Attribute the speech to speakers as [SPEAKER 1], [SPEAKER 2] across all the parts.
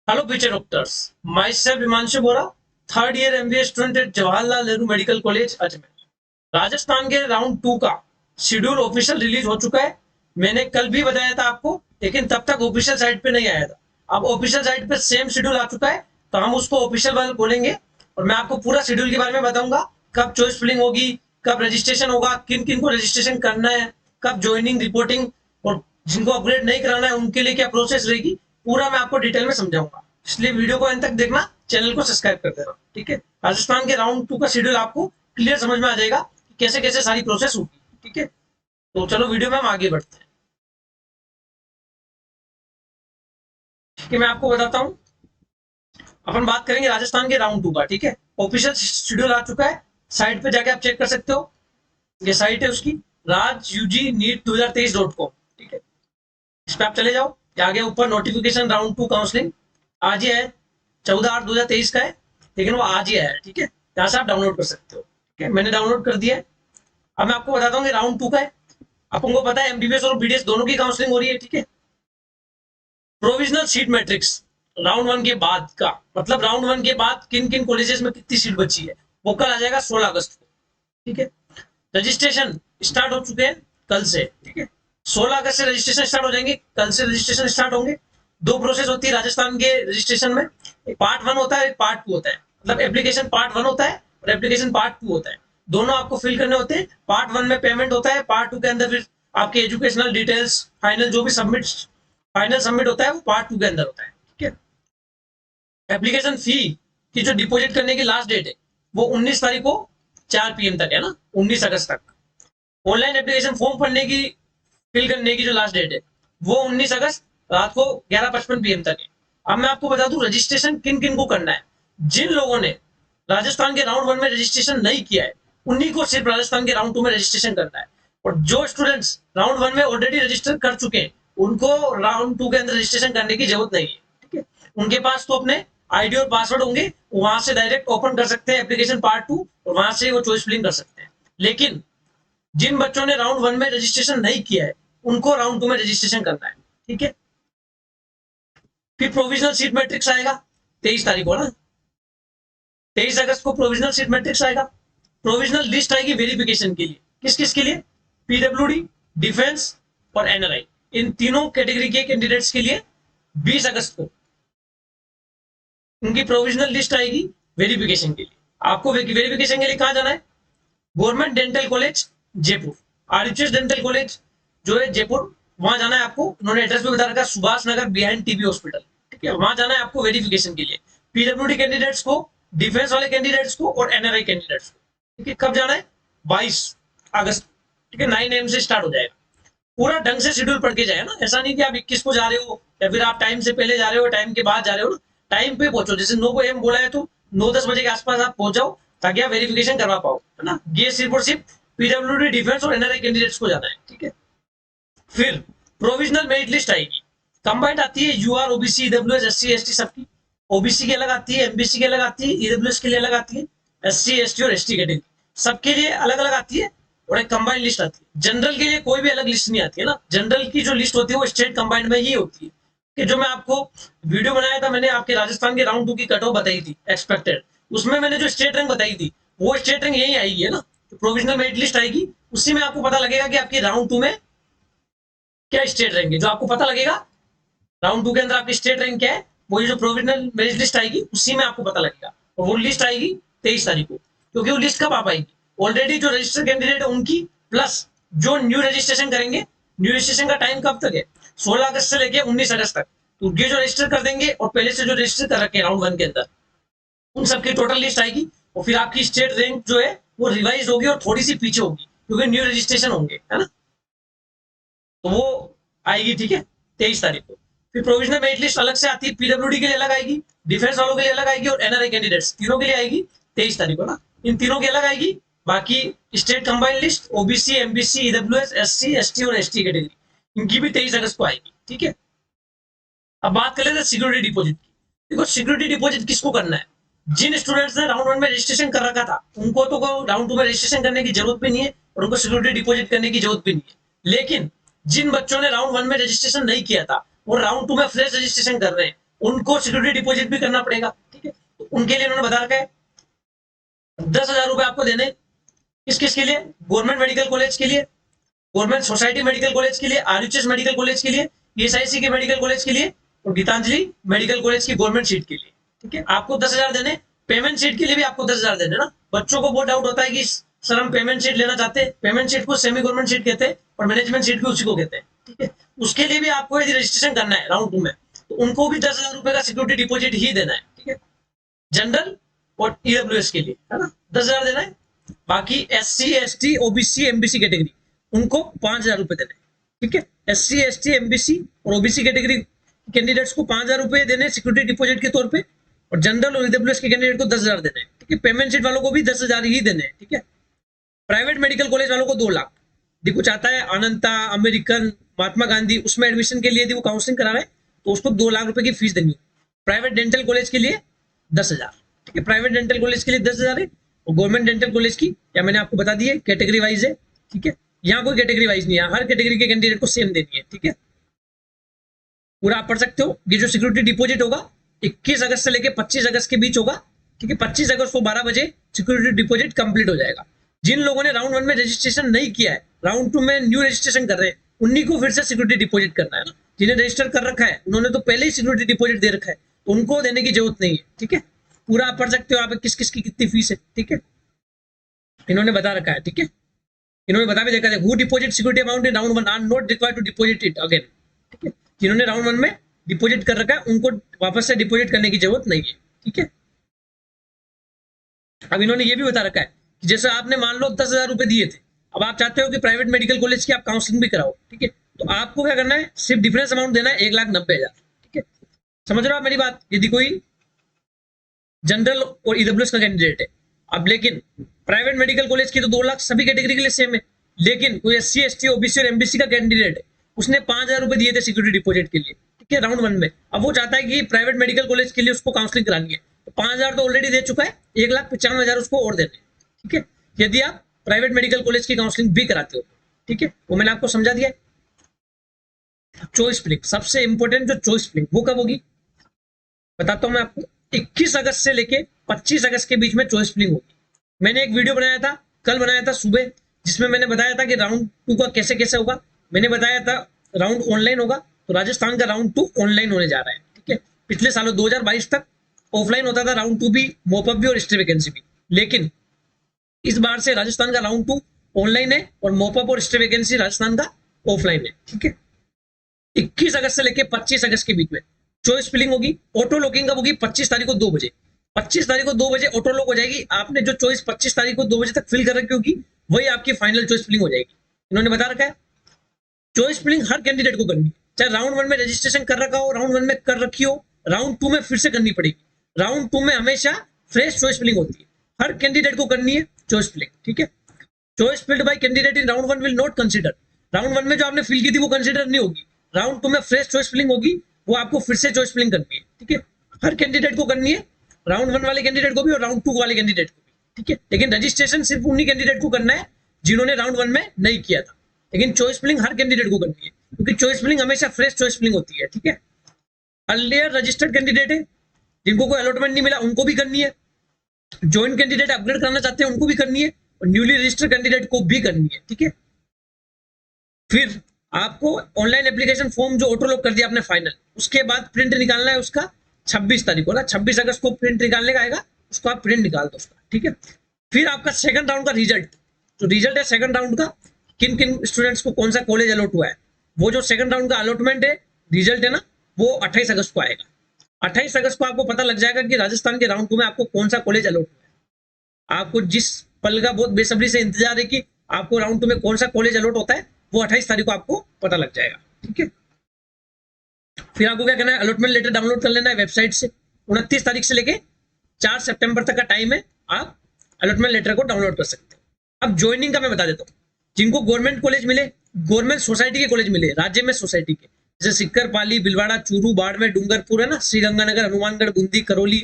[SPEAKER 1] Hello, future doctors. Myself Himanshu Bora, third year MBA student at Jawaharlal Nehru medical college Ajmer. Rajasthan के round 2 का schedule official release हो चुका है। मैंने कल भी बताया था आपको, लेकिन तब तक ऑफिशियल साइट पे नहीं आया था। अब ऑफिशियल साइट पे सेम शेड्यूल आ चुका है, तो हम उसको ऑफिशियल वाला बोलेंगे और मैं आपको पूरा शेड्यूल के बारे में बताऊंगा। कब चॉइस फिलिंग होगी, कब रजिस्ट्रेशन होगा, किन किन को रजिस्ट्रेशन करना है, कब ज्वाइनिंग रिपोर्टिंग, और जिनको अपग्रेड नहीं कराना है उनके लिए क्या प्रोसेस रहेगी, पूरा मैं आपको डिटेल में समझाऊंगा। इसलिए वीडियो को अंत तक देखना, चैनल को सब्सक्राइब कर देना। ठीक है, राजस्थान के राउंड 2 का शेड्यूल आपको क्लियर समझ में आ जाएगा कि कैसे कैसे सारी प्रोसेस होगी। ठीक है, तो चलो वीडियो में हम आगे बढ़ते हैं। ठीक है, मैं आपको बताता हूँ। अपन बात करेंगे राजस्थान के राउंड 2 का। ठीक है, ऑफिशियल शेड्यूल आ चुका है, साइट पे जाके आप चेक कर सकते हो। ये साइट है उसकी, rajugneet2023.com। ठीक है, इस पे आप चले जाओ, आगे ऊपर नोटिफिकेशन राउंड 2 काउंसलिंग आज ही है, 14/8/2023 का है, लेकिन वो आज ही है। ठीक है, यहाँ से आप डाउनलोड कर सकते हो। ठीक है, मैंने डाउनलोड कर दिया है। अब मैं आपको बताता हूँ कि राउंड 2 का है। अपन को पता है एमबीबीएस और बीडीएस दोनों की काउंसलिंग हो रही है। ठीक है, प्रोविजनल सीट मैट्रिक्स राउंड 1 के बाद का, मतलब राउंड 1 के बाद किन किन कॉलेजेस में कितनी सीट बची है, वो कल आ जाएगा 16 अगस्त को। ठीक है, रजिस्ट्रेशन स्टार्ट हो चुके हैं कल से। ठीक है, 16 अगस्त से रजिस्ट्रेशन स्टार्ट हो जाएंगे, कल से रजिस्ट्रेशन स्टार्ट होंगे। दो प्रोसेस होती है राजस्थान के रजिस्ट्रेशन में, एक पार्ट 1 होता है, एक पार्ट 2 होता है। मतलब एप्लीकेशन पार्ट 1 होता है और एप्लीकेशन पार्ट 2 होता है, दोनों आपको फिल करने होते हैं। पार्ट 1 में पेमेंट होता है, पार्ट 2 के अंदर फिर आपके एजुकेशनल डिटेल्स फाइनल जो भी फाइनल सबमिट होता है वो पार्ट 2 के अंदर होता है। ठीक है, एप्लीकेशन फी की जो डिपॉजिट करने की लास्ट डेट है वो 19 तारीख को 4 PM तक है ना, 19 अगस्त तक। ऑनलाइन एप्लीकेशन फॉर्म भरने की फिल करने की जो लास्ट डेट है वो 19 अगस्त रात को 11:55 PM तक है। अब मैं आपको बता दूं रजिस्ट्रेशन किन किन को करना है। जिन लोगों ने राजस्थान के राउंड 1 में रजिस्ट्रेशन नहीं किया है उन्हीं को सिर्फ राजस्थान के राउंड 2 में रजिस्ट्रेशन करना है, और जो स्टूडेंट्स राउंड 1 में ऑलरेडी रजिस्टर कर चुके हैं उनको राउंड 2 के अंदर रजिस्ट्रेशन करने की जरूरत नहीं है। ठीक है, उनके पास तो अपने आईडी और पासवर्ड होंगे, वहां से डायरेक्ट ओपन कर सकते हैं एप्लीकेशन पार्ट 2 और वहां से वो चॉइस फिलिंग कर सकते हैं। लेकिन जिन बच्चों ने राउंड 1 में रजिस्ट्रेशन नहीं किया है उनको राउंड 2 में रजिस्ट्रेशन करना है। ठीक है, फिर प्रोविजनल सीट मैट्रिक्स आएगा 23 तारीख को ना, 23 अगस्त को प्रोविजनल सीट मैट्रिक्स आएगा। प्रोविजनल लिस्ट आएगी वेरिफिकेशन के लिए, किस किस के लिए, पीडब्ल्यूडी, डिफेंस और एनआरआई, इन तीनों कैटेगरी के कैंडिडेट्स के लिए 20 अगस्त को उनकी प्रोविजनल लिस्ट आएगी वेरिफिकेशन के लिए। आपको वेरिफिकेशन के लिए कहां जाना है, government dental college Jaipur, RHS dental college जो है जयपुर, वहां जाना है आपको। उन्होंने एड्रेस भी बता रखा है, Subhash Nagar behind TB hospital. ठीक है, वहां जाना है आपको वेरिफिकेशन के लिए, पीडब्ल्यूडी कैंडिडेट्स को, डिफेंस वाले कैंडिडेट्स को और एनआरआई कैंडिडेट्स को। ठीक है, कब जाना है, 22 अगस्त। ठीक है, 9 AM से स्टार्ट हो जाएगा। पूरा ढंग से शेड्यूल पढ़ के जाए ना, ऐसा नहीं कि आप 21 को जा रहे हो या फिर आप टाइम से पहले जा रहे हो टाइम के बाद जा रहे हो ना। टाइम पे पहुंचो, जैसे 9 AM बोला है तो 9-10 बजे के आसपास आप पहुंच जाओ ताकि आप वेरिफिकेशन करवा पाओ, है ना। ये सिर्फ और सिर्फ पीडब्ल्यूडी, डिफेंस और एनआरआई कैंडिडेट्स को जाना है। ठीक है, फिर प्रोविजनल मेरिट लिस्ट आएगी, कंबाइंड आती है UR, OBC, EWS, SC, ST सबकी। ओबीसी की अलग आती है, एमबीसी की अलग आती है, ईडब्ल्यूएस के लिए अलग आती है, एससी, एसटी और एसटी कैटेगरी सबके लिए अलग अलग आती है, और एक कंबाइंड लिस्ट आती है। जनरल के लिए कोई भी अलग लिस्ट नहीं आती है ना, जनरल की जो लिस्ट होती है वो स्टेट कंबाइंड में ही होती है। कि जो मैं आपको वीडियो बनाया था, मैंने आपके राजस्थान के राउंड 2 की कट ऑफ बताई थी एक्सपेक्टेड, उसमें मैंने जो स्टेट रैंक बताई थी वो स्टेट रैंक यही आएगी, है ना। तो प्रोविजनल मेरिट लिस्ट आएगी, उसी में आपको पता लगेगा कि आपकी राउंड 2 में क्या स्टेट रैंक है। जो आपको पता लगेगा राउंड 2 के अंदर आपकी स्टेट रैंक क्या है, वो ये जो प्रोविजनल मेरिट लिस्ट आएगी उसी में आपको पता लगेगा। और वो लिस्ट आएगी 23 तारीख को, क्योंकि वो लिस्ट कब आ पाएगी, ऑलरेडी जो रजिस्टर्ड कैंडिडेट है उनकी, प्लस जो न्यू रजिस्ट्रेशन करेंगे। न्यू रजिस्ट्रेशन का टाइम कब तक है, 16 अगस्त से लेके 19 अगस्त तक। तो ये जो रजिस्टर कर देंगे और पहले से जो रजिस्टर कर रखे राउंड 1 के अंदर, उन सबकी टोटल लिस्ट आएगी। और फिर आपकी स्टेट रैंक जो है वो रिवाइज होगी और थोड़ी सी पीछे होगी, क्योंकि न्यू रजिस्ट्रेशन होंगे, है ना। तो वो आएगी, ठीक है, 23 तारीख को। फिर प्रोविजनल मेरिट लिस्ट अलग से आती है, पीडब्ल्यूडी के लिए अलग आएगी, डिफेंस वालों के लिए अलग आएगी और एनआरआई कैंडिडेट्स तीनों के लिए आएगी 23 तारीख को ना। इन तीनों की अलग आएगी। बाकी state combined list, OBC, MBC, EWS, SC, ST और एसटी कैटेगरी, इनकी भी 23 अगस्त को आएगी। ठीक है, अब बात कर लेते हैं सिक्योरिटी डिपॉजिट की। देखो, सिक्योरिटी डिपॉजिट किसको करना है, जिन स्टूडेंट्स ने राउंड 1 में रजिस्ट्रेशन कर रखा था उनको तो राउंड 2 में रजिस्ट्रेशन करने की जरूरत भी नहीं है और उनको सिक्योरिटी डिपॉजिट करने की जरूरत भी नहीं है। लेकिन जिन बच्चों ने राउंड 1 में रजिस्ट्रेशन नहीं किया था और राउंड 2 में फ्रेश रजिस्ट्रेशन कर रहे हैं उनको सिक्योरिटी डिपॉजिट भी करना पड़ेगा, ठीक है। तो उनके लिए उन्होंने बता रखा है 10,000 रुपए आपको देने, किस किस के लिए, गवर्नमेंट मेडिकल कॉलेज के लिए, गवर्नमेंट सोसाइटी मेडिकल कॉलेज के लिए, आरयूएचएस मेडिकल कॉलेज के लिए, ईएसआईसी के मेडिकल कॉलेज के लिए और गीतांजलि मेडिकल कॉलेज की गवर्नमेंट सीट के लिए, ठीक है। आपको 10,000 देने, पेमेंट सीट के लिए भी आपको 10,000 देने ना। बच्चों को बहुत डाउट होता है कि सर हम पेमेंट सीट लेना चाहते हैं, पेमेंट सीट को सेमी गवर्नमेंट सीट कहते हैं और मैनेजमेंट सीट भी उसी को कहते हैं, ठीक है। उसके लिए भी आपको यदि रजिस्ट्रेशन करना है राउंड 2 में, तो उनको भी 10,000 रुपए का सिक्योरिटी डिपॉजिट ही देना है, ठीक है। जनरल और ईडब्ल्यूएस के लिए, है ना, 10,000 देना है। बाकी SC ST OBC MBC category उनको 5,000 रुपए देने, ठीक है। SC ST MBC और OBC कैटेगरी कैंडिडेट्स को 5,000 रुपए देने सिक्योरिटी डिपॉजिट के तौर पे, और जनरल और ईडब्ल्यूएस के कैंडिडेट को 10,000 देने, ठीक है। पेमेंट सीट वालों को भी 10,000 ही देने, ठीक है। प्राइवेट मेडिकल कॉलेज वालों को 2 लाख, देखो चाहता है अनंता, अमेरिकन, महात्मा गांधी, उसमें एडमिशन के लिए यदि वो काउंसलिंग करा रहा है तो उसको 2 लाख रुपए की फीस देनी है। प्राइवेट डेंटल कॉलेज के लिए 10,000, ठीक है। प्राइवेट डेंटल कॉलेज के लिए 10,000 है, और गवर्नमेंट डेंटल कॉलेज की या मैंने आपको बता दी है कैटेगरी वाइज है, ठीक है। यहाँ कोई कैटेगरी वाइज नहीं है, हर कैटेगरी के कैंडिडेट को सेम देनी है, ठीक है। पूरा आप पढ़ सकते हो। ये जो सिक्योरिटी डिपॉजिट होगा 21 अगस्त से लेकर 25 अगस्त के बीच होगा, ठीक है। 25 अगस्त को 12 बजे सिक्योरिटी डिपॉजिट कंप्लीट हो जाएगा। जिन लोगों ने राउंड 1 में रजिस्ट्रेशन नहीं किया है, राउंड 2 में न्यू रजिस्ट्रेशन कर रहे हैं, उन्हीं को फिर से सिक्योरिटी डिपॉजिट करना है ना। जिन्हें रजिस्टर कर रखा है उन्होंने तो पहले ही सिक्योरिटी डिपॉजिट दे रखा है, तो उनको देने की जरूरत नहीं है, ठीक है। पूरा आप पढ़ सकते हो आप किस किस की कितनी फीस है, ठीक है। इन्होंने बता रखा है, ठीक है। इन्होंने बता भी देखा है, who deposit security amount in round 1 are not required to deposit it again, ठीक है। जिन्होंने राउंड 1 में डिपॉजिट कर रखा है उनको वापस से डिपॉजिट करने की जरूरत नहीं है, ठीक है। अब इन्होंने ये भी बता रखा है कि जैसे आपने मान लो 10,000 रुपए दिए थे, अब आप चाहते हो कि प्राइवेट मेडिकल कॉलेज की आप काउंसलिंग भी कराओ, ठीक है। तो आपको क्या करना है, सिर्फ डिफरेंस अमाउंट देना है 1,90,000, ठीक है। समझ रहे हो आप मेरी बात। यदि कोई जनरल और ईडब्ल्यूएस का कैंडिडेट है, अब लेकिन प्राइवेट मेडिकल कॉलेज की तो 2 लाख सभी कैटेगरी के लिए सेम है, लेकिन कोई SC ST OBC और MBC का कैंडिडेट है, उसने 5,000 रुपए दिए थे सिक्योरिटी डिपॉजिट के लिए, ठीक है, राउंड 1 में। अब वो चाहता है कि प्राइवेट मेडिकल कॉलेज के लिए उसको काउंसलिंग करानी है, तो 5,000 तो ऑलरेडी दे चुका है, 1,95,000 उसको और देने, ठीक है। यदि आप प्राइवेट मेडिकल कॉलेज की काउंसलिंग भी कराते हो, ठीक है, वो मैंने आपको समझा दिया है। चॉइस फिलिंग सबसे इंपॉर्टेंट, जो चॉइस फिलिंग वो कब होगी बताता हूं मैं आपको। 21 अगस्त से लेके 25 अगस्त के बीच में चॉइस फिलिंग होगी। मैंने एक वीडियो बनाया था, कल बनाया था सुबह, जिसमें मैंने बताया था कि राउंड 2 का कैसे कैसे होगा। मैंने बताया था राउंड ऑनलाइन होगा, तो राजस्थान का राउंड 2 ऑनलाइन होने जा रहा है, ठीक है। पिछले सालों 2022 तक ऑफलाइन होता था राउंड 2 भी, मोपअप भी और स्टे वैकेंसी भी, लेकिन इस बार से राजस्थान का राउंड 2 ऑनलाइन है और मोपअप और स्टे वैकेंसी राजस्थान का ऑफलाइन है, ठीक है। 21 अगस्त से लेकर 25 अगस्त के बीच में चॉइस फिलिंग होगी। ऑटो लॉकिंग कब होगी, 25 तारीख को 2 बजे। 25 तारीख को 2 बजे ऑटो लॉक हो जाएगी। आपने जो चॉइस 25 तारीख को 2 बजे तक फिल कर रखी होगी, वही आपकी फाइनल चॉइस फिलिंग हो जाएगी। इन्होंने बता रखा है चॉइस फिलिंग हर कैंडिडेट को करनी है, चाहे राउंड 1 में रजिस्ट्रेशन कर रखा हो, राउंड 1 में कर रखी हो, राउंड 2 में फिर से करनी पड़ेगी। राउंड 2 में हमेशा फ्रेश चॉइस फिलिंग होती है, हर कैंडिडेट को करनी है चॉइस फिलिंग, ठीक है। Choice filled by candidate in round 1 will not consider. Round 1 में जो आपने फिल की थी वो कंसीडर नहीं होगी। राउंड 2 में फ्रेश चॉइस फिलिंग होगी, वो आपको फिर से चॉइस फिलिंग करनी है, ठीक है। हर कैंडिडेट को करनी है, राउंड 1 वाले कैंडिडेट को भी और राउंड 2 वाले कैंडिडेट को भी, ठीक है। लेकिन रजिस्ट्रेशन सिर्फ उन्हीं कैंडिडेट को करना है जिन्होंने राउंड 1 में नहीं किया था, लेकिन चॉइस फिलिंग हर कैंडिडेट को करनी है, क्योंकि चॉइस फिलिंग हमेशा फ्रेश चॉइस फिलिंग होती है, ठीक है। अर्लियर रजिस्टर्ड कैंडिडेट है, जिनको कोई अलॉटमेंट नहीं मिला उनको भी करनी है, ज्वाइंट कैंडिडेट अपग्रेड करना चाहते हैं उनको भी करनी है, और न्यूली रजिस्टर्ड कैंडिडेट को भी करनी है, ठीक है। फिर आपको ऑनलाइन एप्लीकेशन फॉर्म जो ऑटो लॉक कर दिया आपने फाइनल, उसके बाद प्रिंट निकालना है उसका 26 तारीख को ना, 26 अगस्त को प्रिंट निकालने का आएगा, उसको आप प्रिंट निकाल दो उसका, ठीक है। फिर आपका सेकंड राउंड का रिजल्ट, जो रिजल्ट है सेकंड राउंड का, किन किन स्टूडेंट्स को कौन सा कॉलेज अलॉट हुआ है, वो जो सेकंड राउंड का अलॉटमेंट है, रिजल्ट है ना, वो 28 अगस्त को आएगा। 28 अगस्त को आपको पता लग जाएगा कि राजस्थान के राउंड 2 में आपको कौन सा कॉलेज अलॉट हुआ है। आपको जिस पल का बहुत बेसब्री से इंतजार है कि आपको राउंड 2 में कौन सा कॉलेज अलॉट होता है, वो 28 तारीख को आपको पता लग जाएगा, ठीक है। फिर आपको क्या करना है, अलॉटमेंट लेटर डाउनलोड कर लेना है वेबसाइट से। 29 तारीख से लेके 4 सितंबर तक का टाइम है, आप अलॉटमेंट लेटर को डाउनलोड कर सकते हो। अब ज्वाइनिंग का मैं बता देता हूँ। जिनको गवर्नमेंट कॉलेज मिले, गवर्नमेंट सोसाइटी के कॉलेज मिले, राज्य में सोसाइटी के, जैसे सिक्कर, पाली, बिलवाड़ा, चूरू, बाड़मेर, डूंगरपुर है ना, श्रीगंगानगर, हनुमानगढ़, बूंदी, करौली,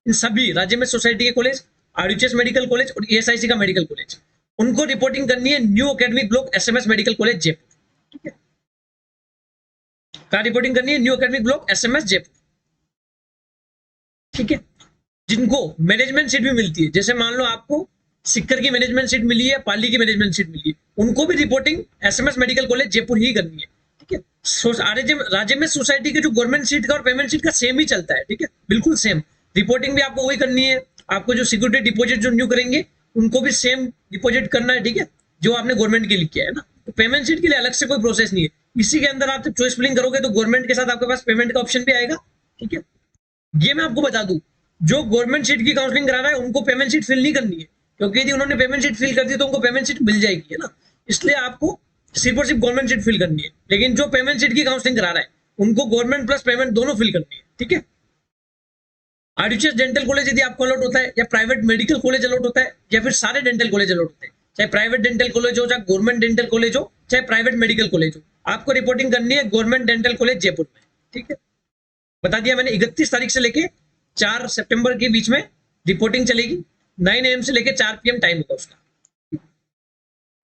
[SPEAKER 1] इन सभी राज्य में सोसाइटी के कॉलेज, आरयूएचएस मेडिकल कॉलेज और ईएसआईसी का मेडिकल कॉलेज, उनको रिपोर्टिंग करनी है new academic block SMS medical college Jaipur, ठीक है। कहाँ रिपोर्टिंग करनी है, new academic block SMS Jaipur. ठीक है। जिनको मैनेजमेंट सीट भी मिलती है, जैसे मान लो आपको सिक्कर की मैनेजमेंट सीट मिली है, पाली की मैनेजमेंट सीट मिली है, उनको भी reporting SMS medical college Jaipur ही करनी है। ठीक है। राज्य में सोसाइटी के जो गवर्नमेंट सीट का और पेमेंट सीट का सेम ही चलता है। ठीक है, बिल्कुल सेम। रिपोर्टिंग भी आपको वही करनी है। आपको जो सिक्योरिटी डिपॉजिट जो न्यू करेंगे उनको भी सेम डिपॉजिट करना है। ठीक है, जो आपने गवर्नमेंट के लिए किया है ना। तो पेमेंट सीट के लिए अलग से कोई प्रोसेस नहीं है। इसी के अंदर आप जब चॉइस फिलिंग करोगे तो गवर्नमेंट के साथ आपके पास पेमेंट का ऑप्शन भी आएगा। ठीक है, ये मैं आपको बता दूं, जो गवर्नमेंट सीट की काउंसलिंग करा रहा है उनको पेमेंट सीट फिल नहीं करनी है, क्योंकि यदि उन्होंने पेमेंट सीट फिल कर दी तो उनको पेमेंट सीट मिल जाएगी, है ना। इसलिए आपको सिर्फ और सिर्फ गवर्नमेंट सीट फिल करनी है। लेकिन जो पेमेंट सीट की काउंसलिंग करा रहा है उनको गवर्नमेंट प्लस पेमेंट दोनों फिल करनी है। ठीक है। आरयूएच डेंटल कॉलेज यदि आपको अलॉट होता है, या प्राइवेट मेडिकल कॉलेज अलॉट होता है, या फिर सारे डेंटल कॉलेज अलॉट होते हैं, चाहे प्राइवेट डेंटल कॉलेज हो, चाहे गवर्नमेंट डेंटल कॉलेज हो, चाहे प्राइवेट मेडिकल कॉलेज हो, आपको रिपोर्टिंग करनी है गवर्नमेंट डेंटल कॉलेज जयपुर में। ठीक है, बता दिया मैंने। 31 तारीख से लेके 4 सितंबर के बीच में रिपोर्टिंग चलेगी। 9 AM से लेके 4 PM टाइम होगा उसका।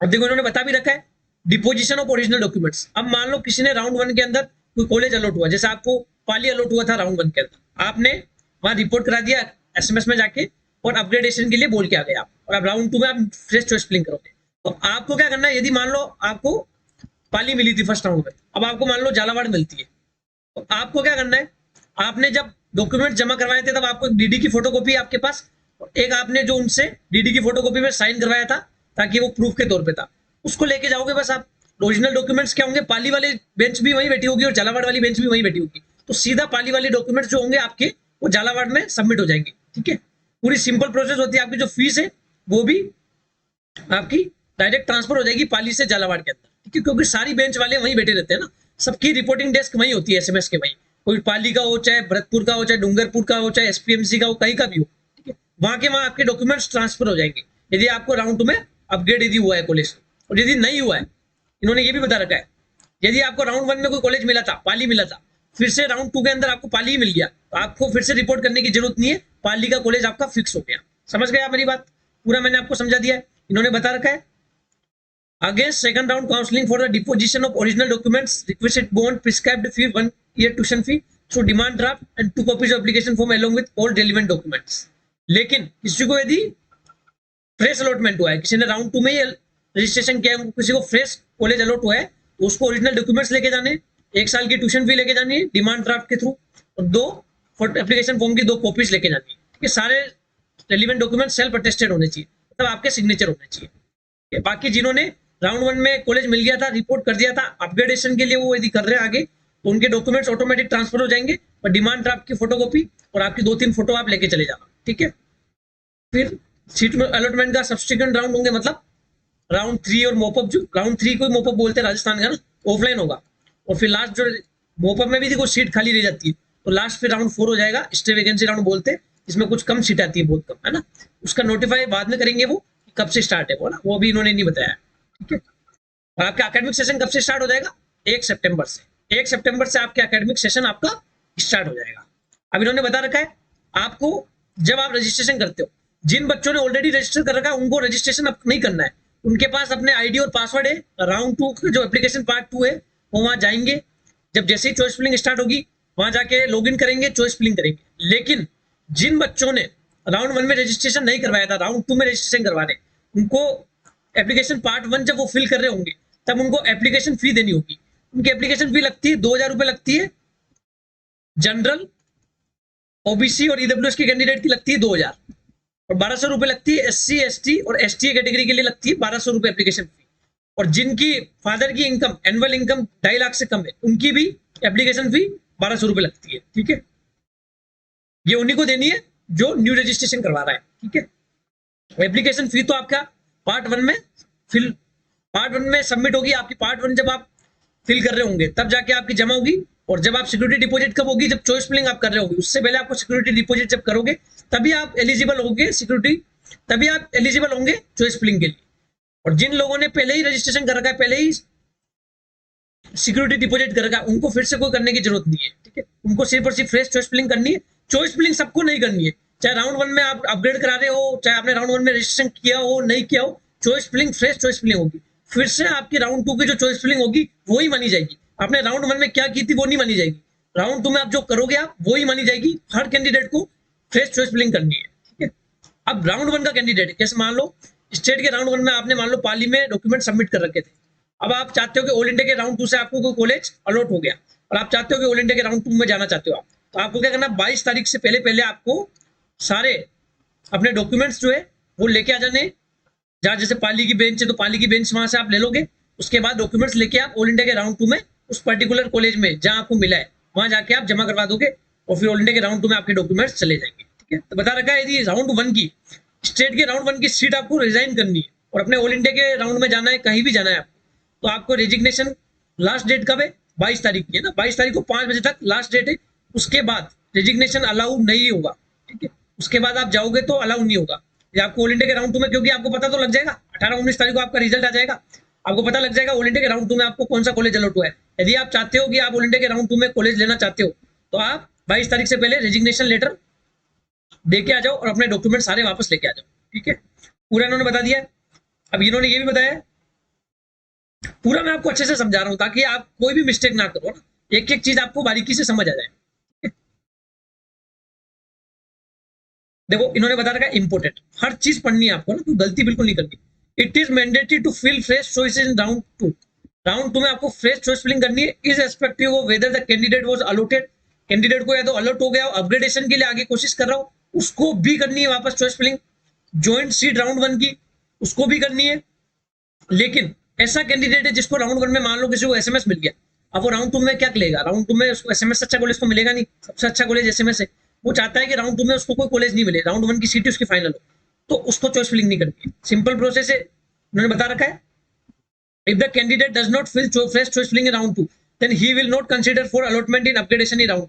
[SPEAKER 1] अब देखो इन्होंने बता भी रखा है डिपोजिशन ऑफ ओरिजिनल डॉक्यूमेंट्स। अब मान लो किसी ने राउंड 1 के अंदर कोई कॉलेज अलॉट हुआ, जैसे आपको पाली अलॉट हुआ था राउंड 1 के अंदर, आपने वहां रिपोर्ट करा दिया एसएमएस में जाके और अपग्रेडेशन के लिए बोल के आ गए आप, और अब राउंड 2 में आप फ्रेश चॉइस फिलिंग करोगे। तो आपको क्या करना है, यदि मान लो आपको पाली मिली थी फर्स्ट राउंड में, अब आपको मान लो झालावाड़ मिलती है, तो आपको क्या करना है, आपने जब डॉक्यूमेंट जमा करवाए थे तब आपको एक डीडी की फोटोकॉपी आपके पास, एक आपने जो उनसे डीडी की फोटोकॉपी में साइन करवाया था ताकि वो प्रूफ के तौर पे था, उसको लेके जाओगे बस आप। ओरिजिनल डॉक्यूमेंट्स क्या होंगे, पाली वाले बेंच भी वहीं बैठी होगी और झालावाड़ वाली बेंच भी वहीं बैठी होगी, तो सीधा पाली वाले डॉक्यूमेंट्स जो होंगे आपके वो झालावाड़ में सबमिट हो जाएंगे। ठीक है, पूरी सिंपल प्रोसेस होती है। आपकी जो फीस है वो भी आपकी डायरेक्ट ट्रांसफर हो जाएगी पाली से झालावाड़ के अंदर। ठीक है, क्योंकि सारी बेंच वाले वहीं बैठे रहते हैं ना, सबकी रिपोर्टिंग डेस्क वहीं होती है एसएमएस के वहीं, कोई पाली का हो, चाहे भरतपुर का हो, चाहे डूंगरपुर का हो, चाहे एसपीएमसी का हो, कहीं का भी हो। ठीक है, वहां के वहां आपके डॉक्यूमेंट्स ट्रांसफर हो जाएंगे यदि आपको राउंड 2 में अपग्रेड यदि हुआ है कॉलेज, और यदि नहीं हुआ है, इन्होंने ये भी बता रखा है, यदि आपको राउंड 1 में कोई कॉलेज मिला था, पाली मिला था, फिर से राउंड 2 के अंदर आपको पाली ही मिल गया, तो आपको फिर से रिपोर्ट करने की जरूरत नहीं है, पाली का कॉलेज आपका फिक्स हो गया। समझ गए आप मेरी बात? पूरा मैंने आपको समझा दिया है। इन्होंने बता रखा है against second round counselling for the deposition of original documents requested bond prescribed fee 1 year tuition fee through demand draft and 2 copies of application form along with all relevant documents. लेकिन किसी को यदि फ्रेश अलॉटमेंट हुआ है, किसी ने round 2 में ही registration किया है, किसी को फ्रेश कॉलेज अलॉट हुआ है, तो उसको ओरिजिनल डॉक्यूमेंट्स लेके जाने, 1 साल की ट्यूशन फी लेके जानी है डिमांड ड्राफ्ट के थ्रू, और 2 एप्लीकेशन फॉर्म की 2 कॉपीज लेके जानी है। ये सारे रेलिवेंट डॉक्यूमेंट सेल्फ अटेस्टेड होने चाहिए, मतलब आपके सिग्नेचर होने चाहिए। बाकी जिन्होंने राउंड 1 में कॉलेज मिल गया था, रिपोर्ट कर दिया था, अपग्रेडेशन के लिए वो यदि कर रहे हैं आगे, तो उनके डॉक्यूमेंट्स ऑटोमेटिक ट्रांसफर हो जाएंगे, और डिमांड ड्राफ्ट की फोटोकॉपी और आपकी 2-3 फोटो आप लेके चले जाना। ठीक है, फिर सीट अलॉटमेंट का सब्सिक्वेंट राउंड होंगे, मतलब राउंड 3 और मोपअप, जो राउंड 3 को मोपअप बोलते हैं राजस्थान का ना, ऑफलाइन होगा, और फिर लास्ट जो मोपअप में भी देखो सीट खाली रह जाती है, तो लास्ट फिर राउंड 4 हो जाएगा, स्टे वैकेंसी राउंड बोलते हैं, इसमें कुछ कम सीट आती है, बहुत कम, है ना। उसका नोटिफाई बाद में करेंगे, वो कब से स्टार्ट है वो ना, वो भी इन्होंने नहीं बताया। ठीक है, और आपका एकेडमिक सेशन कब से स्टार्ट हो जाएगा? 1 सितंबर से। 1 सितंबर से आपके एकेडमिक सेशन आपका स्टार्ट हो जाएगा। अब इन्होंने बता रखा है आपको, जब आप रजिस्ट्रेशन करते हो, जिन बच्चों ने ऑलरेडी रजिस्टर कर रखा है उनको रजिस्ट्रेशन अब नहीं करना है, उनके पास अपने आईडी और पासवर्ड है, राउंड 2 का जो एप्लीकेशन पार्ट 2 है वो वहां जाएंगे, जब जैसे ही चॉइस फिलिंग स्टार्ट होगी वहां जाके लॉगिन करेंगे, चॉइस फिलिंग करेंगे। लेकिन जिन बच्चों ने राउंड 1 में रजिस्ट्रेशन नहीं करवाया था, राउंड 2 में रजिस्ट्रेशन करवाने, उनको एप्लीकेशन पार्ट 1 जब वो फिल कर रहे होंगे तब उनको एप्लीकेशन फी देनी होगी। उनकी एप्लीकेशन फी लगती है 2000 रुपए लगती है, जनरल, ओबीसी और ईडब्ल्यूएस के कैंडिडेट की लगती है 2000, और 1200 रुपए लगती है एससी एसटी और एसटी कैटेगरी के लिए लगती है 1200 रुपए एप्लीकेशन फी। और जिनकी फादर की इनकम, एनुअल इनकम 2.5 लाख से कम है, उनकी भी एप्लीकेशन फी 1200 रुपए लगती है। ठीक है, ये उन्हीं को देनी है जो न्यू रजिस्ट्रेशन करवा रहा है। ठीक है, एप्लीकेशन फी तो आपका पार्ट 1 में सबमिट होगी, आपकी पार्ट 1 जब आप फिल कर रहे होंगे तब जाके आपकी जमा होगी, और जब आप सिक्योरिटी डिपॉजिट कब होगी, जब चॉइस फिलिंग आप कर रहे होंगे उससे पहले आपको सिक्योरिटी डिपॉजिट जब करोगे तभी आप एलिजिबल होंगे चॉइस फिलिंग के लिए। और जिन लोगों ने पहले ही रजिस्ट्रेशन कर रखा है, पहले ही सिक्योरिटी डिपॉजिट कर रखा है, उनको फिर से कोई करने की जरूरत नहीं है। ठीक है, उनको सिर्फ और सिर्फ फ्रेश चॉइस फिलिंग करनी है। चॉइस फिलिंग सबको नहीं करनी है, चाहे राउंड 1 में आप अपग्रेड करा रहे हो, चाहे आपने राउंड 1 में रजिस्ट्रेशन किया हो नहीं किया हो, choice filling fresh choice filling होगी। फिर से आपकी राउंड 2 की जो चॉइस फिलिंग होगी वही मानी जाएगी। आपने राउंड 1 में क्या की थी वो नहीं मानी जाएगी, राउंड 2 में आप जो करोगे आप वही मानी जाएगी। हर कैंडिडेट को फ्रेश चॉइस फिलिंग करनी है, ठीक है। अब राउंड 1 का कैंडिडेट, जैसे मान लो स्टेट के राउंड 1 में आपने मान लो पाली में डॉक्यूमेंट सबमिट कर रखे थे, अब आप चाहते हो कि ऑल इंडिया के राउंड 2 से आपको कोई कॉलेज अलॉट हो गया और आप चाहते हो कि ऑल इंडिया के राउंड 2 में जाना चाहते हो आप, तो आपको क्या करना, 22 तारीख से पहले पहले आपको सारे अपने डॉक्यूमेंट्स जो है वो लेके आ जाने। जहाँ जैसे पाली की बेंच है तो पाली की बेंच वहां से आप ले लोगे, उसके बाद डॉक्यूमेंट्स लेके आप ऑल इंडिया के राउंड 2 में उस पर्टिकुलर कॉलेज में जहां आपको मिला है वहां जाके आप जमा करवा दोगे और फिर ऑल इंडिया के राउंड 2 में आपके डॉक्यूमेंट्स चले जाएंगे, ठीक है। तो बता रखा है यदि राउंड 1 की स्टेट के राउंड 1 की सीट आपको रिजाइन करनी है और अपने ऑल इंडिया के राउंड में जाना है, कहीं भी जाना है आपको, तो आपको रेजिग्नेशन लास्ट डेट कब है, 22 तारीख की है ना, 22 तारीख को 5 बजे तक लास्ट डेट है। उसके बाद रेजिग्नेशन अलाउ नहीं होगा, ठीक है। उसके बाद आप जाओगे तो अलाउ नहीं होगा या आपको ऑल इंडिया के राउंड 2 में, क्योंकि आपको पता तो लग जाएगा 18-19 तारीख को आपका रिजल्ट आ जाएगा, आपको पता लग जाएगा ऑल इंडिया के राउंड 2 में आपको कौन सा कॉलेज अलॉट हुआ है। यदि आप चाहते हो कि आप ऑल इंडिया के राउंड 2 में कॉलेज लेना चाहते हो तो आप 22 तारीख से पहले रेजिग्नेशन लेटर दे के आ जाओ और अपने डॉक्यूमेंट सारे वापस लेके आ जाओ, ठीक है। पूरा इन्होंने बता दिया। अब इन्होंने ये भी बताया, पूरा मैं आपको अच्छे से समझा रहा हूं ताकि आप कोई भी मिस्टेक ना करो ना, एक एक चीज आपको बारीकी से समझ आ जाए। देखो इन्होंने बता रखा है इंपोर्टेंट, हर चीज पढ़नी है आपको ना, तो गलती बिल्कुल नहीं करनी। It is mandatory to fill fresh choices in round 2। Round 2 में आपको फ्रेश चॉइस फिलिंग करनी है is respective of whether the candidate was allotted, candidate को या तो अलॉट हो गया हो, अपग्रेडेशन के लिए आगे कोशिश कर रहा हो, उसको भी करनी है वापस choice filling. Joint seat round 1 की उसको भी करनी है। लेकिन ऐसा कैंडिडेट है जिसको राउंड 1 में मान लो किसी को एसएमएस मिल गया, अब वो राउंड 2 में क्या लेगा, राउंड 2 में उसको एसएमएस से अच्छा कॉलेज तो मिलेगा नहीं, सबसे अच्छा कॉलेज एसएमएस है, वो चाहता है कि राउंड 2 में उसको कोई कॉलेज नहीं मिले, राउंड 1 की सीट उसकी फाइनल हो, तो उसको चॉइस फिलिंग नहीं करनी है। सिंपल प्रोसेस है, उन्होंने बता रखा है। If the candidate does not fill fresh choice filling in round 2 then he will not consider for allotment in upgradation in round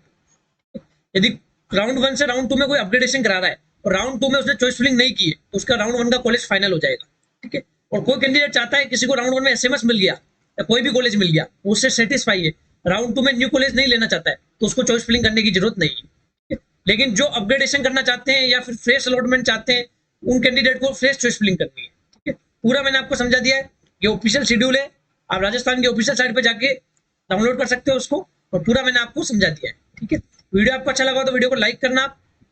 [SPEAKER 1] 2। यदि राउंड 1 से राउंड 2 में कोई अपग्रेडेशन करा रहा है और राउंड 2 में उसने चॉइस फिलिंग नहीं की है तो उसका राउंड 1 का कॉलेज फाइनल हो जाएगा, ठीक है। और कोई कैंडिडेट चाहता है, किसी को राउंड 1 में एसएमएस मिल गया या कोई भी कॉलेज मिल गया, उससे सेटिस्फाई है, राउंड 2 में न्यू कॉलेज नहीं लेना चाहता है, तो उसको चॉइस फिलिंग करने की जरूरत नहीं है। लेकिन जो अपग्रेडेशन करना चाहते हैं या फिर फ्रेश अलॉटमेंट चाहते हैं, उन कैंडिडेट को फ्रेश चॉइस फिलिंग करनी है, ठीक है। पूरा मैंने आपको समझा दिया है, ये ऑफिशियल शेड्यूल है, आप राजस्थान के ऑफिशियल साइट पे जाके डाउनलोड कर सकते हो उसको, और पूरा मैंने आपको समझा दिया है, ठीक है। वीडियो आपको अच्छा लगा तो वीडियो को लाइक करना,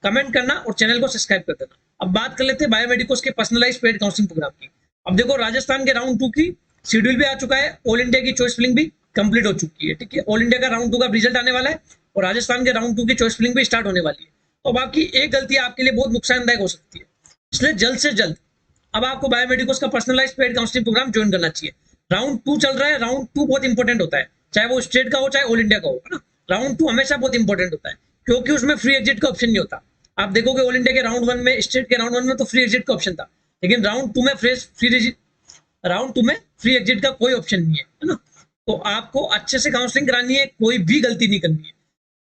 [SPEAKER 1] कमेंट करना और चैनल को सब्सक्राइब कर देना। अब बात कर लेते हैं बायोमेडिकोस के पर्सनलाइज्ड पेड काउंसलिंग प्रोग्राम की। अब देखो राजस्थान के राउंड 2 की शेड्यूल भी आ चुका है, ऑल इंडिया की चॉइस फिलिंग भी कंप्लीट हो चुकी है, ठीक है। ऑल इंडिया का राउंड 2 का रिजल्ट आने वाला है और राजस्थान के राउंड 2 की चॉइस फिलिंग भी स्टार्ट होने वाली है। तो बाकी एक गलती आपके लिए बहुत नुकसानदायक हो सकती है, इसलिए जल्द से जल्द अब आपको बायोमेडिकोस का personalised paid counselling program join करना चाहिए। राउंड 2 चल रहा है, राउंड 2 बहुत इंपॉर्टेंट होता है, चाहे वो स्टेट का हो चाहे ऑल इंडिया का हो, है ना। राउंड 2 हमेशा बहुत इंपॉर्टेंट होता है क्योंकि उसमें फ्री एग्जिट का ऑप्शन नहीं होता। आप देखोगे ऑल इंडिया के राउंड 1 में, स्टेट के राउंड 1 में तो फ्री एग्जिट का ऑप्शन था, लेकिन राउंड 2 में राउंड 2 में फ्री एग्जिट का कोई ऑप्शन नहीं है ना। तो आपको अच्छे से काउंसलिंग करानी है, कोई भी गलती नहीं करनी है।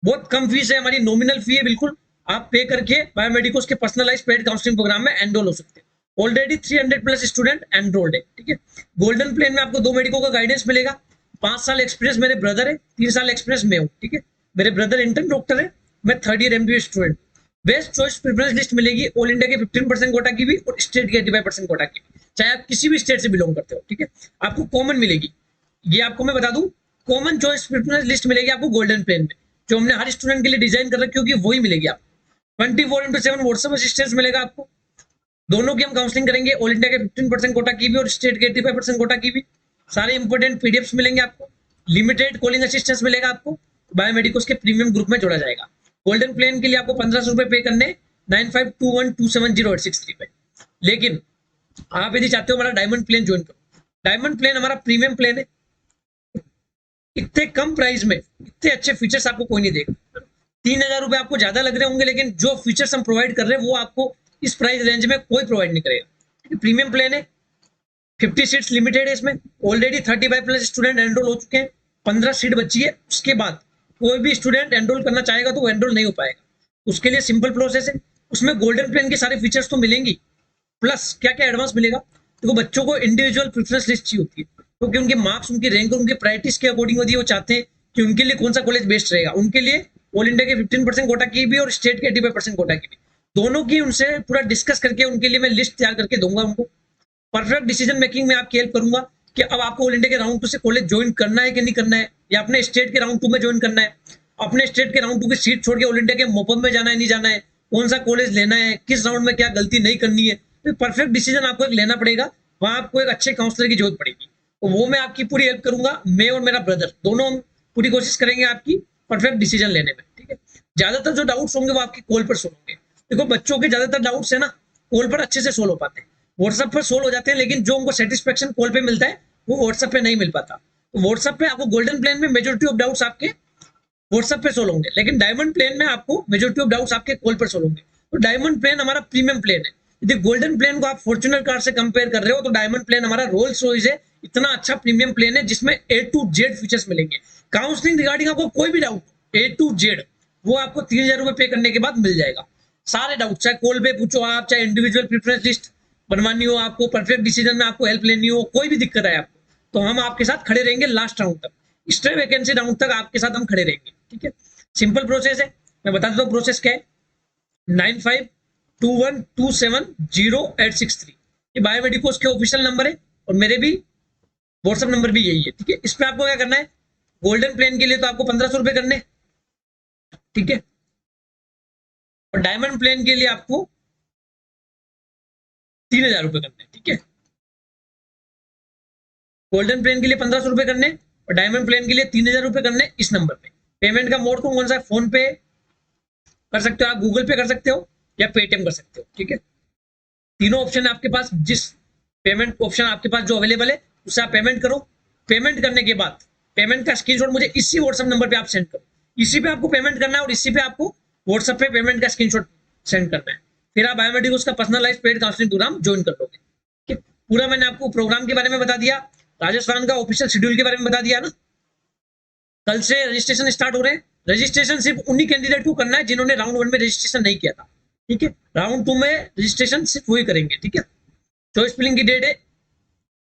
[SPEAKER 1] बहुत कम फीस है हमारी, नॉमिनल फी है बिल्कुल, आप पे करके बायोमेडिकोस के पर्सनलाइज्ड पेड काउंसलिंग प्रोग्राम में एनरोल हो सकते हैं। ऑलरेडी 300 प्लस स्टूडेंट एनरोल्ड है, ठीक है। गोल्डन प्लेन में आपको 2 मेडिको का गाइडेंस मिलेगा, 5 साल एक्सपीरियंस मेरे ब्रदर है, 3 साल एक्सपीरियंस में हूँ, ठीक है। मेरे ब्रदर इंटर्न डॉक्टर है, मैं 3rd year MBBS student. Best choice preference list मिलेगी ऑल इंडिया के 15% कोटा की भी और स्टेट के 85% कोटा की, चाहे आप किसी भी स्टेट से बिलोंग करते हो, ठीक है। आपको कॉमन मिलेगी, ये आपको मैं बता दूं, कॉमन चॉइस प्रेफरेंस लिस्ट मिलेगी आपको गोल्डन प्लेन में, जो हमने हर स्टूडेंट के लिए डिजाइन कर रखी होगी वही मिलेगी आपको। 24/7 व्हाट्सएप असिस्टेंस मिलेगा आपको, दोनों की हम काउंसलिंग करेंगे, ऑल इंडिया के 15% कोटा की भी और स्टेट के 85% कोटा की भी। सारे इंपोर्टेंट पीडीएफ्स मिलेंगे आपको, लिमिटेड कॉलिंग असिस्टेंस मिलेगा आपको, बायोमेडिकोस के प्रीमियम ग्रुप में जोड़ा जाएगा। गोल्डन प्लेन के लिए आपको 1500 रुपए पे करने 9521270863 पे। लेकिन आप यदि चाहते हो हमारा डायमंड प्लेन ज्वाइन करो, डायमंड प्लेन हमारा प्रीमियम प्लेन है, इतने कम प्राइस में इतने अच्छे फीचर्स आपको कोई नहीं देगा। 3000 रुपए आपको ज्यादा लग रहे होंगे, लेकिन जो फीचर्स हम प्रोवाइड कर रहे हैं वो आपको इस प्राइस रेंज में कोई प्रोवाइड नहीं करेगा। प्रीमियम प्लेन है, 50 सीट्स लिमिटेड है, इसमें ऑलरेडी 35 प्लस स्टूडेंट एनरोल हो चुके हैं, 15 सीट बची है। उसके बाद कोई भी स्टूडेंट एनरोल करना चाहेगा तो वो एनरोल नहीं हो पाएगा, उसके लिए सिंपल प्रोसेस है। उसमें गोल्डन प्लेन के सारे फीचर्स तो मिलेंगी, प्लस क्या क्या एडवांस मिलेगा। तो बच्चों को इंडिविजुअल प्रेफरेंस लिस्ट चाहिए होती है, क्योंकि उनके मार्क्स, उनकी रैंक, उनकी प्रायोरिटीज के अकॉर्डिंग होती है। वो चाहते हैं कि उनके लिए कौन सा कॉलेज बेस्ट रहेगा, उनके लिए ऑल इंडिया के 15% कोटा की भी और स्टेट के 85% कोटा की भी, दोनों की उनसे पूरा डिस्कस करके उनके लिए मैं लिस्ट तैयार करके दूंगा उनको। परफेक्ट डिसीजन मेकिंग में आपकी हेल्प करूंगा कि अब आपको ऑल इंडिया के राउंड 2 से कॉलेज ज्वाइन करना है कि नहीं करना है, या अपने स्टेट के राउंड 2 में ज्वाइन करना है, अपने स्टेट के राउंड 2 की सीट छोड़ के ऑल इंडिया के मोपम में जाना है नहीं जाना है, कौन सा कॉलेज लेना है, किस राउंड में क्या गलती नहीं करनी है, तो परफेक्ट डिसीजन आपको एक लेना पड़ेगा। वहां आपको एक अच्छे काउंसलर की जरूरत पड़ेगी, तो वो मैं आपकी पूरी हेल्प करूंगा। मैं और मेरा ब्रदर दोनों हम पूरी कोशिश करेंगे आपकी परफेक्ट डिसीजन लेने में, ठीक है। ज्यादातर जो डाउट्स होंगे वो आपकी कॉल पर सोल्व होंगे। देखो बच्चों के ज्यादातर डाउट्स है ना कॉल पर अच्छे से सोल्व हो पाते हैं, व्हाट्सएप पर सोल्व हो जाते हैं, लेकिन जो उनको सेटिस्फेक्शन कॉल पे मिलता है वो व्हाट्सएप पे नहीं मिल पाता। तो व्हाट्सएप पे आपको गोल्डन प्लेन में मेजोरिटी ऑफ डाउट्स आपके व्हाट्सएप पे सोल्व होंगे, लेकिन डायमंड प्लेन में आपको मेजोरिटी ऑफ डाउट्स आपके कॉल पर सोल्व होंगे। तो डायमंड प्लेन हमारा प्रीमियम प्लेन है। यदि गोल्डन प्लेन को आप फॉर्च्यूनर कार से कंपेयर कर रहे हो तो डायमंड प्लेन हमारा रोल्स रॉयस है, इतना अच्छा प्रीमियम प्लेन है जिसमें A to Z फीचर्स मिलेंगे। काउंसलिंग रिगार्डिंग आपको कोई भी डाउट A to Z वो आपको 3000 रुपए पे करने के बाद मिल जाएगा। सारे डाउट चाहे कॉल पे पूछो आप, चाहे इंडिविजुअल प्रेफरेंस लिस्ट बनवानी हो आपको, परफेक्ट डिसीजन में आपको हेल्प लेनी हो, कोई भी दिक्कत है आपको, तो हम आपके साथ खड़े रहेंगे लास्ट राउंड तक, स्टे वैकेंसी राउंड तक आपके साथ हम खड़े रहेंगे, ठीक है। सिंपल प्रोसेस है, मैं बता देता हूँ प्रोसेस क्या है। 9521270863 ये बायोमेडिकोस के ऑफिशियल नंबर है और मेरे भी व्हाट्सएप नंबर भी यही है, ठीक है। इस पे आपको क्या करना है, गोल्डन प्लेन के लिए तो आपको 1500 रुपए करने, ठीक है, और डायमंड प्लेन के लिए आपको 3000 रुपए करने, ठीक है। गोल्डन प्लेन के लिए 1500 रुपए करने और डायमंड प्लेन के लिए 3000 रुपए करने इस नंबर पे। पेमेंट का मोड कौन सा है, फोन पे कर सकते हो आप, गूगल पे कर सकते हो या पेटीएम कर सकते हो, ठीक है। तीनों ऑप्शन है आपके पास, जिस पेमेंट ऑप्शन आपके पास जो अवेलेबल है उससे आप पेमेंट करो। पेमेंट करने के बाद पेमेंट का स्क्रीनशॉट मुझे इसी व्हाट्सएप नंबर पे आप सेंड करो, इसी पे आपको पेमेंट करना है और इसी पे आपको व्हाट्सएप पे पेमेंट का स्क्रीनशॉट सेंड करना है। फिर आप बायोमेडिकोस का personalise paid counselling program join कर लोगे, ठीक है। पूरा मैंने आपको प्रोग्राम के बारे में बता दिया, राजस्थान का ऑफिशियल शेड्यूल के बारे में बता दिया ना। कल से रजिस्ट्रेशन स्टार्ट हो रहे हैं। रजिस्ट्रेशन सिर्फ उन्हीं कैंडिडेट को करना है जिन्होंने राउंड 1 में रजिस्ट्रेशन नहीं किया था, ठीक है। राउंड 2 में रजिस्ट्रेशन सिर्फ वही करेंगे, ठीक है। चॉइस फिलिंग की डेट है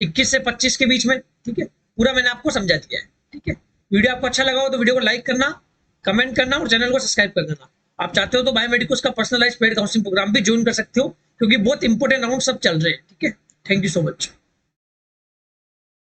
[SPEAKER 1] 21 से 25 के बीच में, ठीक है। पूरा मैंने आपको समझा दिया है, ठीक है। वीडियो आपको अच्छा लगा हो तो वीडियो को लाइक करना, कमेंट करना और चैनल को सब्सक्राइब कर देना। आप चाहते हो तो बायोमेडिकोस का पर्सनलाइज पेड काउंसलिंग प्रोग्राम भी ज्वाइन कर सकते हो, क्योंकि बहुत इंपॉर्टेंट राउंड सब चल रहे हैं, ठीक है। Thank you so much.